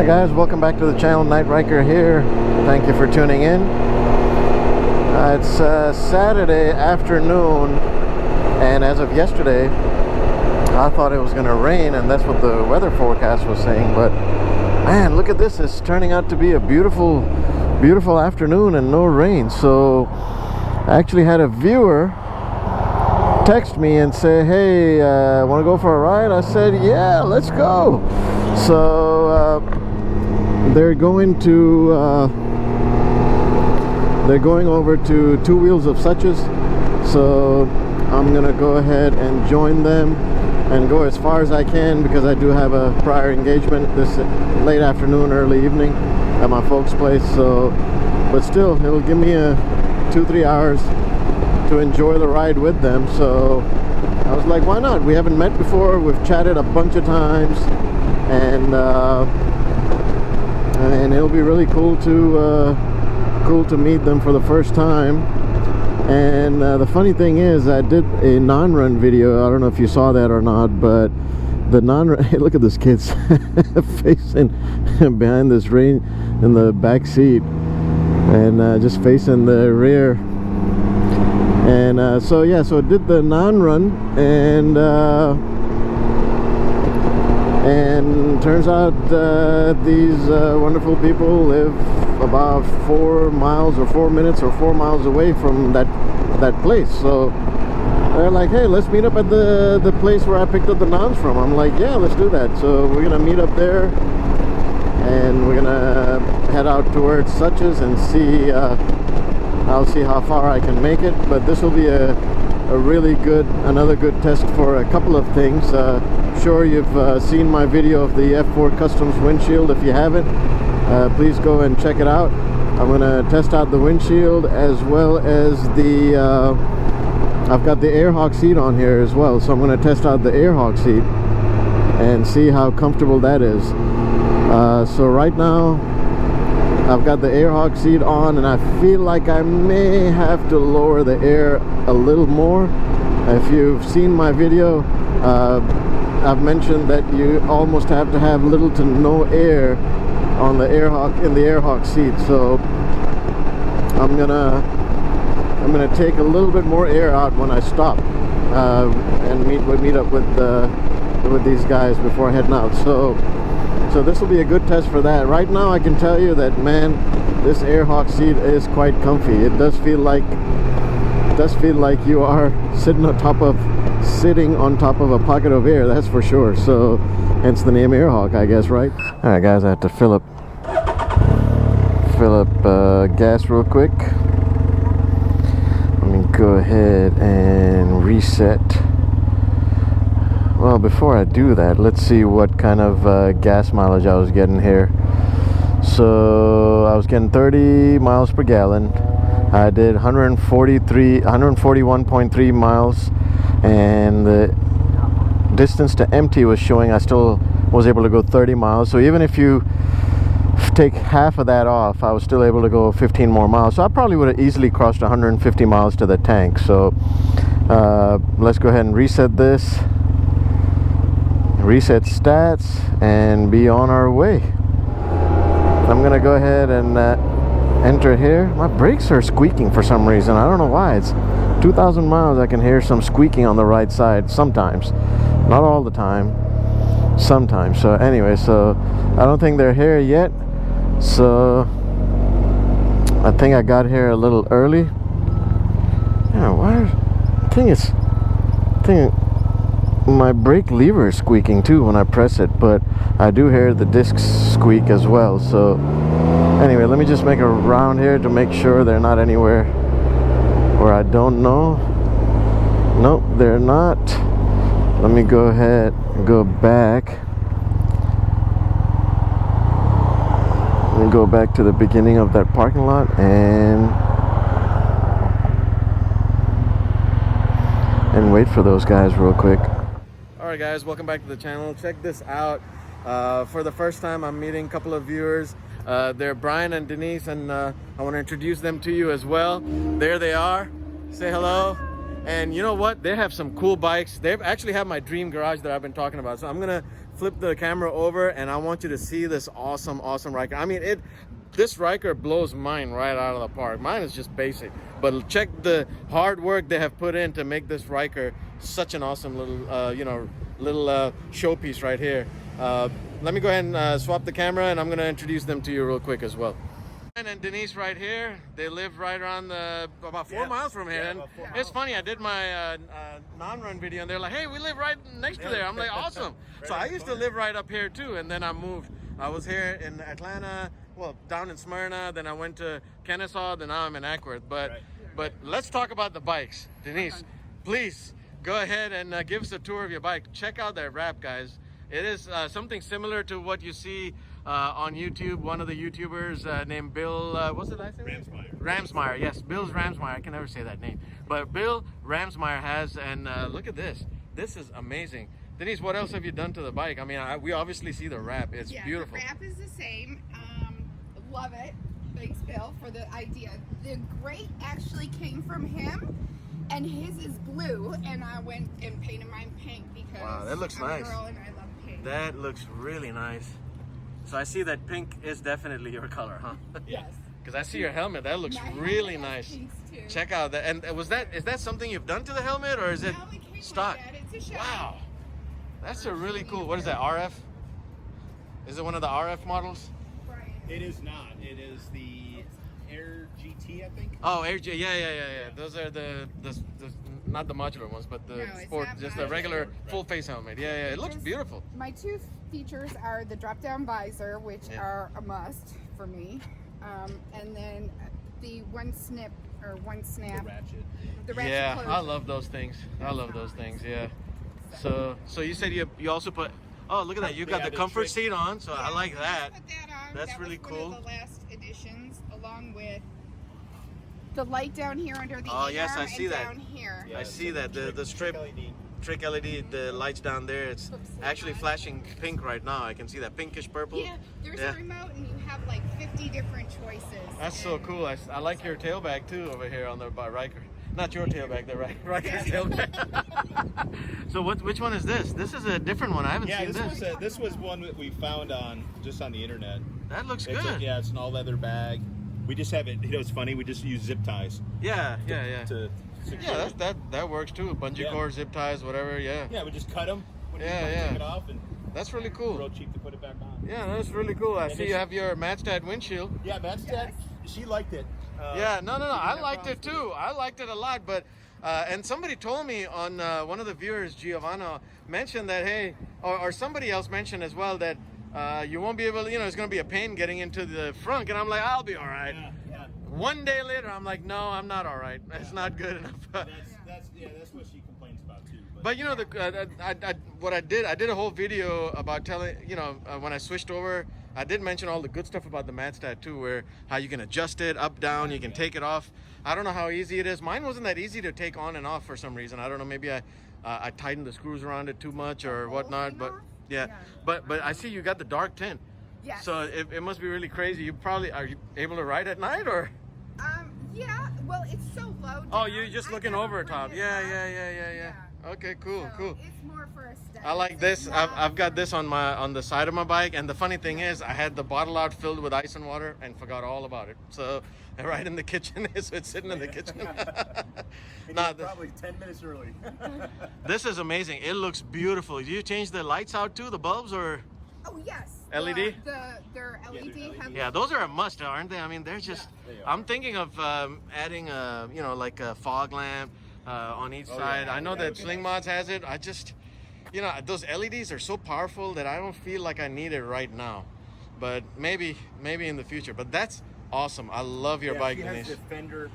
Alright guys, welcome back to the channel. Night Riker here. Thank you for tuning in. It's Saturday afternoon, and as of yesterday I thought it was going to rain, and that's what the weather forecast was saying, but man, look at this. It's turning out to be a beautiful afternoon and no rain. So I actually had a viewer text me and say, hey, want to go for a ride? I said, yeah, let's go. So they're going over to Two Wheels of Suches, so I'm gonna go ahead and join them and go as far as I can, because I do have a prior engagement this late afternoon, early evening at my folks' place. So, but still, it'll give me 2-3 hours to enjoy the ride with them. So I was like, why not? We haven't met before. We've chatted a bunch of times, and it'll be really cool to meet them for the first time. And the funny thing is, I did a non-run video. I don't know if you saw that or not, but the non-run, hey, look at this kid's facing behind this rain in the back seat, and just facing the rear. And so yeah, so I did the non-run, and turns out these wonderful people live about 4 miles or 4 minutes or 4 miles away from that place. So they're like, hey, let's meet up at the place where I picked up the nons from. I'm like, yeah, let's do that. So we're gonna meet up there, and we're gonna head out towards Suches and see. I'll see how far I can make it, but this will be another good test for a couple of things. Sure, you've seen my video of the F4 Customs windshield. If you haven't, please go and check it out. I'm gonna test out the windshield, as well as the I've got the AirHawk seat on here as well, so I'm gonna test out the AirHawk seat and see how comfortable that is. So right now I've got the AirHawk seat on, and I feel like I may have to lower the air a little more. If you've seen my video, I've mentioned that you almost have to have little to no air on the AirHawk seat. So I'm gonna take a little bit more air out when I stop and meet up with these guys before heading out. So this will be a good test for that. Right now I can tell you that, man, this AirHawk seat is quite comfy. It does feel like you are sitting on top of a pocket of air, that's for sure. So hence the name AirHawk, I guess, right? All right guys, I have to fill up gas real quick. Let me go ahead and reset. Well, before I do that, let's see what kind of gas mileage I was getting here. So I was getting 30 miles per gallon. I did 141.3 miles, and the distance to empty was showing I still was able to go 30 miles. So even if you take half of that off, I was still able to go 15 more miles. So I probably would have easily crossed 150 miles to the tank. So let's go ahead and reset this, reset stats, and be on our way. I'm gonna go ahead and enter here. My brakes are squeaking for some reason. I don't know why. It's 2,000 miles. I can hear some squeaking on the right side sometimes, not all the time, sometimes. So anyway, so I don't think they're here yet, so I think I got here a little early. Yeah, why? I think my brake lever is squeaking too when I press it, but I do hear the discs squeak as well. So anyway, let me just make a round here to make sure they're not anywhere where I don't know. Nope, they're not. Let me go ahead and go back. Let me go back to the beginning of that parking lot and wait for those guys real quick. Alright guys, welcome back to the channel. Check this out. For the first time, I'm meeting a couple of viewers. They're Brian and Denise, and I want to introduce them to you as well. There they are. Say hello. And you know what? They have some cool bikes. They actually have my dream garage that I've been talking about. So I'm gonna flip the camera over, and I want you to see this awesome Riker. I mean, this Riker blows mine right out of the park. Mine is just basic, but check the hard work they have put in to make this Riker such an awesome little, little showpiece right here. Let me go ahead and swap the camera, and I'm going to introduce them to you real quick as well. Brian and Denise right here. They live right around about 4 miles from here. And it's funny, I did my non-run video, and they're like, hey, we live right next to there. I'm like, awesome. So I used to live right up here too, and then I moved. I was here in Atlanta, well, down in Smyrna, then I went to Kennesaw, then now I'm in Ackworth. But let's talk about the bikes. Denise, please go ahead and give us a tour of your bike. Check out that wrap, guys. It is something similar to what you see on YouTube. One of the YouTubers named Bill, what's the last name? Ramsmeyer, yes, Bill's Ramsmeyer. I can never say that name. But Bill Ramsmeyer has, and look at this. This is amazing. Denise, what else have you done to the bike? I mean, we obviously see the wrap. It's beautiful. The wrap is the same. Love it. Thanks, Bill, for the idea. The grate actually came from him. And his is blue, and I went and painted mine pink because wow, that looks nice. I'm a girl and I love pink. That looks really nice. So I see that pink is definitely your color, huh? Yes. Because I see your helmet. That looks really nice. Too. Check out that. And is that something you've done to the helmet, or is it stock? Like that. It's a show. Wow, that's a really cool. What is that? RF? Is it one of the RF models? Brian. It is not. It is the Air GT, I think. Oh, Air G. Yeah. Those are the not the modular ones, but the sport, just the regular full face helmet. Yeah. It looks beautiful. My two features are the drop down visor, which are a must for me, and then the one snap. The ratchet. Yeah, closure. I love those things. Yeah. So you said you also put. Oh, look at that! You got the comfort seat on, so I like that. Put that on. That's really cool. One of the last additions, along with the light down here under the oh yes, I see that. Down here. I see that the strip trick LED, the lights down there. It's actually flashing pink right now. I can see that pinkish purple. Yeah, there's a remote, and you have like 50 different choices. That's so cool. I like your tailbag too over here on the Riker. Not your tailbag, the Riker's tailbag. So which one is this? This is a different one. I haven't seen this. This was one that we found on the internet. That looks good. It's an all leather bag. We just have it. You know, it's funny. We just use zip ties. Yeah. To secure it. that works too. Bungee cord, zip ties, whatever. Yeah. Yeah, we just cut them. Take it off, and that's really cool. Real cheap to put it back on. Yeah, that's really cool. I see you have your Madstad windshield. Yeah, Madstad. She liked it. No. I liked it too. I liked it a lot, but and somebody told me on one of the viewers, Giovanna, mentioned that hey, or somebody else mentioned as well that you won't be able to, it's going to be a pain getting into the front, and I'm like, I'll be all right. Yeah. One day later, I'm like, no, I'm not all right. It's not good enough. That's what she complains about too. But what I did a whole video about telling, when I switched over, I did mention all the good stuff about the Madstad too, where how you can adjust it up, down, you can take it off. I don't know how easy it is. Mine wasn't that easy to take on and off for some reason. I don't know, maybe I tightened the screws around it too much or whatnot, but but I see you got the dark tint. Yes. So it must be really crazy. Are you able to ride at night or? Yeah, well, it's so low down. Oh, you're just looking over top. Yeah. Okay, cool. It's more for aesthetics. I like this. I've got this on the side of my bike, and the funny thing is, I had the bottle out filled with ice and water and forgot all about it. So right in the kitchen, so it's sitting in the kitchen. Probably 10 minutes early. This is amazing. It looks beautiful. Do you change the lights out too, the bulbs, or? Oh yes. LED? They're LED headlights. Yeah, those are a must, aren't they? I mean, they're just. They are. I'm thinking of adding like a fog lamp on each side. I know that Sling Mods has it. I just, those LEDs are so powerful that I don't feel like I need it right now. But maybe in the future. But that's awesome. I love your bike, Denise. The fender.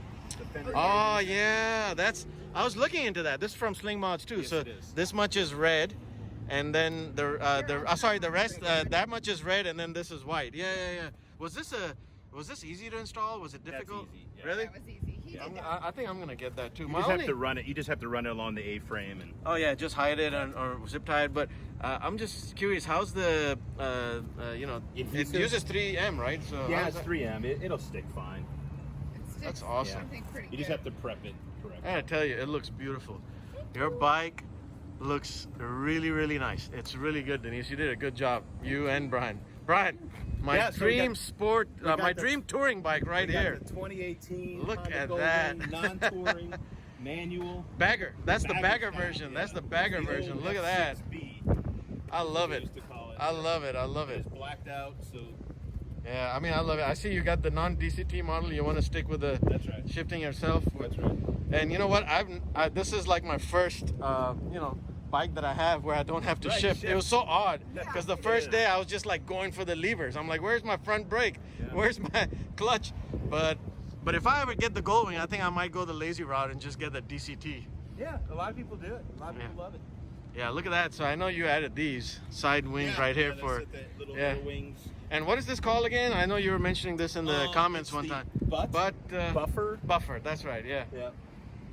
Oh yeah, I was looking into that. This is from Sling Mods too. Yes, so it is. this much is red. And then the rest that much is red, and then this is white. Yeah. Was this easy to install? Was it difficult? That's easy. Yeah. Really? That was easy. I think I'm gonna get that too. You just have to run it. You just have to run it along the A-frame and. Oh yeah, just hide it or zip tie it. But I'm just curious. How's the it uses 3M, right? So yeah, it's 3M. It'll stick fine. That's awesome. I think pretty You just have to prep it correctly. I gotta tell you, it looks beautiful. Your bike looks really, really nice. It's really good, Denise. You did a good job. You and Brian. Brian, my dream sport, my dream touring bike right here. The 2018. Look Honda at Goldwing, that. non-touring manual. Bagger. That's the bagger version. That's the bagger version. Look at that. I love it. I love it. I love it. It's blacked out, so. Yeah, I mean, I love it. I see you got the non-DCT model. You want to stick with the shifting yourself. That's right. And you know what? This is like my first, bike that I have where I don't have to shift. It was so odd because the first day I was just like going for the levers. I'm like, where's my front brake? Where's my clutch? But if I ever get the Goldwing, I think I might go the lazy route and just get the DCT. Yeah, a lot of people do it. A lot of people love it. Yeah, look at that. So I know you added these side wings right here for little wings. And what is this called again? I know you were mentioning this in the comments one time. Buffer. Buffer. That's right. Yeah. Yeah.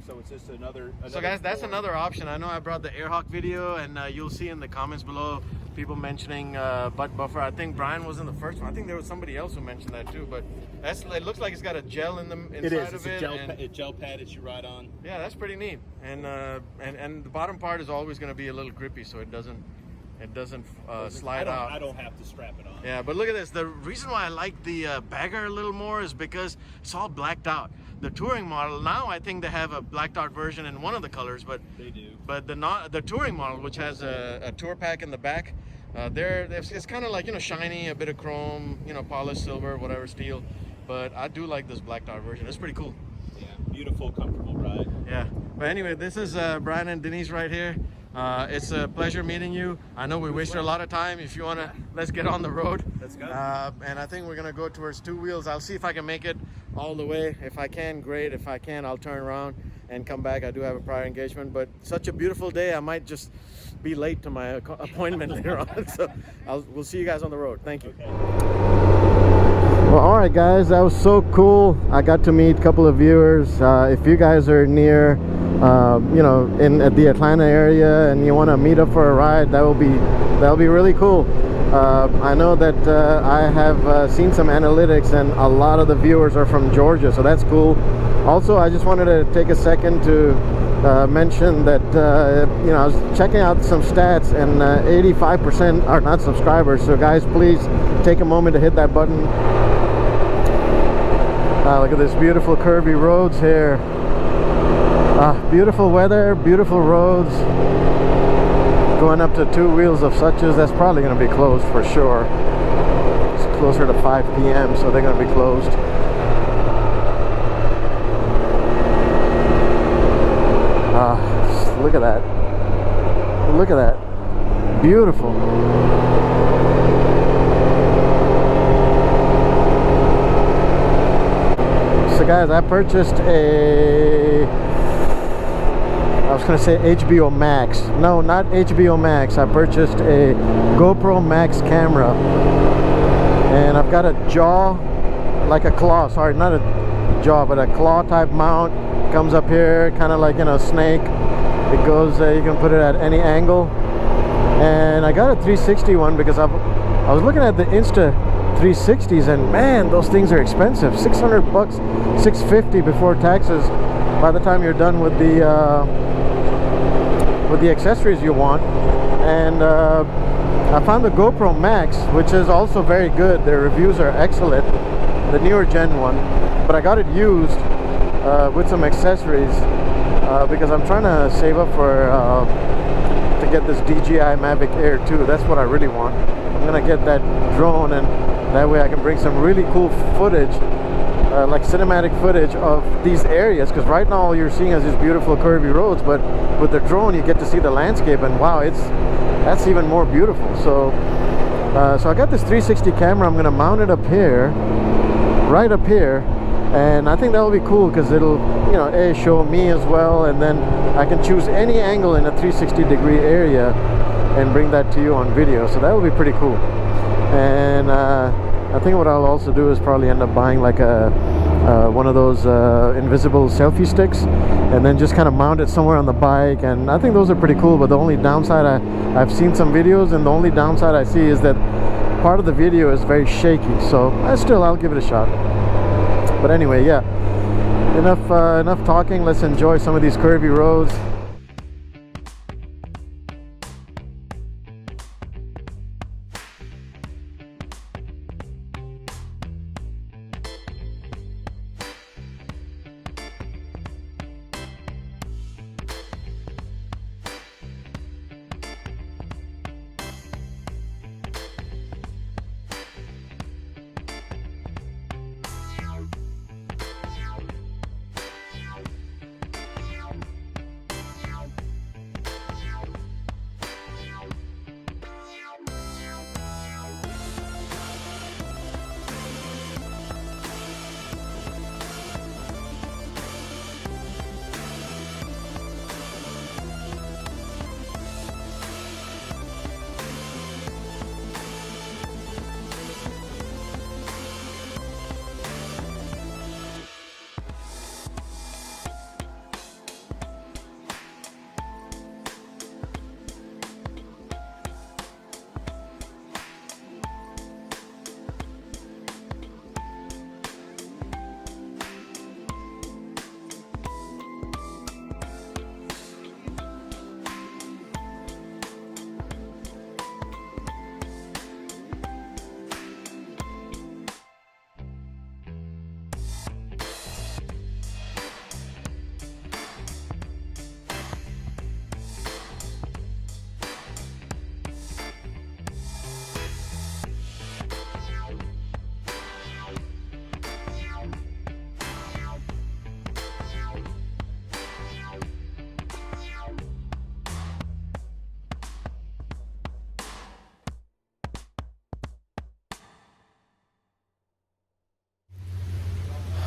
So it's just another so guys, that's another option. I know I brought the Airhawk video, and you'll see in the comments below people mentioning butt buffer. I think Brian was in the first one. I think there was somebody else who mentioned that too. But it looks like it's got a gel in the inside of it. It's a gel pad that you ride on. Yeah, that's pretty neat. And the bottom part is always going to be a little grippy, so it doesn't slide out. I don't have to strap it on. Yeah, but look at this. The reason why I like the bagger a little more is because it's all blacked out. The touring model now, I think they have a blacked out version in one of the colors, but they do. But the touring model, which has a tour pack in the back, it's kind of like shiny, a bit of chrome, polished silver, whatever, steel. But I do like this blacked out version. It's pretty cool. Yeah, beautiful, comfortable ride. Yeah. But anyway, this is Brian and Denise right here. It's a pleasure meeting you. I know we wasted a lot of time. If you want to, let's get on the road. Let's go. And I think we're going to go towards two wheels. I'll see if I can make it all the way. If I can, great. If I can, I'll turn around and come back. I do have a prior engagement, but such a beautiful day. I might just be late to my appointment later on. So we'll see you guys on the road. Thank you. Okay. Well, all right, guys, that was so cool. I got to meet a couple of viewers. If you guys are near, at the Atlanta area and you want to meet up for a ride, that'll be really cool. I know that I have seen some analytics, and a lot of the viewers are from Georgia, so that's cool. Also, I just wanted to take a second to mention that I was checking out some stats, and 85% are not subscribers. So guys, please take a moment to hit that button. Look at this beautiful curvy roads here. Beautiful weather, beautiful roads. Going up to two wheels of suches, that's probably going to be closed for sure. It's closer to 5 p.m., so they're going to be closed. Look at that. Look at that. Beautiful. So guys, I purchased I was going to say HBO Max. No, not HBO Max. I purchased a GoPro Max camera. And I've got a jaw, like a claw. Sorry, not a jaw, but a claw type mount. Comes up here, kind of like a snake. It goes, you can put it at any angle. And I got a 360 one because I was looking at the Insta 360s, and man, those things are expensive. 600 bucks, 650 before taxes by the time you're done with the accessories you want. And I found the GoPro Max, which is also very good. Their reviews are excellent, the newer gen one, but I got it used with some accessories because I'm trying to save up for to get this DJI Mavic Air 2. That's what I really want. I'm gonna get that drone, and that way I can bring some really cool footage, like cinematic footage of these areas, because right now all you're seeing is these beautiful curvy roads, but with the drone you get to see the landscape, and wow, that's even more beautiful. So so I got this 360 camera. I'm gonna mount it up here, right up here, and I think that will be cool because it'll show me as well, and then I can choose any angle in a 360-degree area and bring that to you on video. So that will be pretty cool. And I think what I'll also do is probably end up buying like one of those invisible selfie sticks, and then just kind of mount it somewhere on the bike. And I think those are pretty cool, but the only downside, I've seen some videos, and the only downside I see is that part of the video is very shaky. So I'll give it a shot. But anyway, yeah, enough talking. Let's enjoy some of these curvy roads.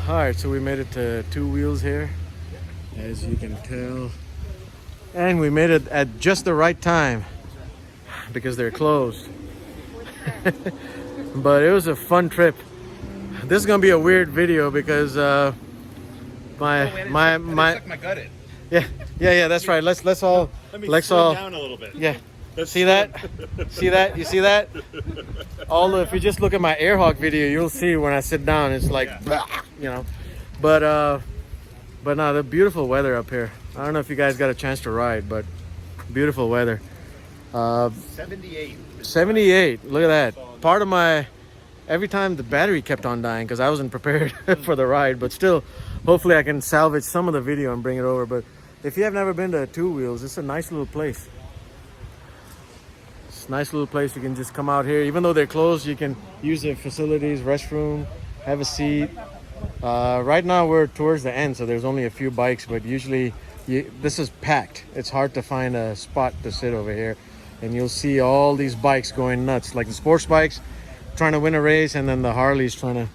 All right, so we made it to Two Wheels here, as you can tell. And we made it at just the right time because they're closed. But it was a fun trip. This is gonna be a weird video because Suck my gut in. yeah, that's right. Let's all Down a little bit. yeah. See that? See that? You see that? Although if you just look at my Airhawk video, you'll see when I sit down, it's like, you know. But no, the beautiful weather up here. I don't know if you guys got a chance to ride, but beautiful weather. 78. 78. Look at that. Part of my, every time the battery kept on dying because I wasn't prepared for the ride, but still, hopefully I can salvage some of the video and bring it over. But if you have never been to Two Wheels, it's a nice little place. It's a nice little place. You can just come out here. Even though they're closed, you can use their facilities, restroom, have a seat. Right now we're towards the end, so there's only a few bikes, but usually this is packed. It's hard to find a spot to sit over here, and you'll see all these bikes going nuts, like the sports bikes trying to win a race, and then the Harleys trying to,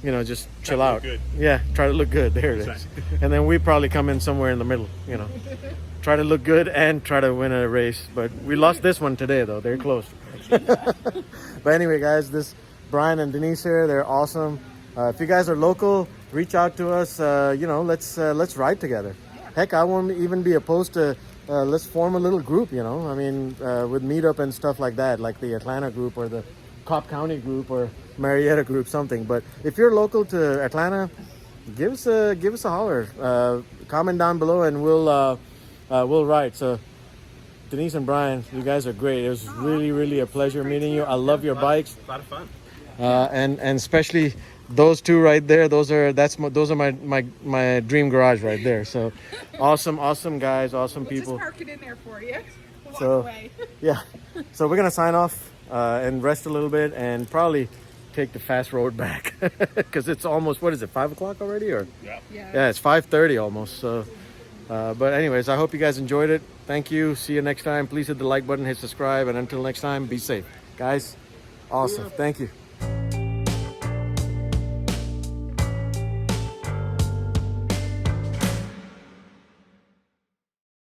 you know, just chill out. Yeah, try to look good. There it is. And then we probably come in somewhere in the middle, you know, try to look good and try to win a race. But we lost this one today, though. They're closed. But anyway, guys, this Brian and Denise here, they're awesome. If you guys are local, reach out to us. You know, let's ride together. Heck, I won't even be opposed to let's form a little group. You know, I mean, with meetup and stuff like that, like the Atlanta group or the Cobb County group or Marietta group, something. But if you're local to Atlanta, give us a holler. Comment down below, and we'll ride. So Denise and Brian, you guys are great. It was really a pleasure meeting you. I love your bikes. A lot of fun. And especially those two right there. Those are my dream garage right there. So awesome guys, awesome people. Just park it in there for you. Walk So away. yeah, so we're gonna sign off and rest a little bit and probably take the fast road back because it's almost, what is it, 5 o'clock already? Or yeah, it's 5:30 almost. So but anyways, I hope you guys enjoyed it. Thank you. See you next time. Please hit the like button, hit subscribe, and until next time, be safe, guys. Awesome. Thank you.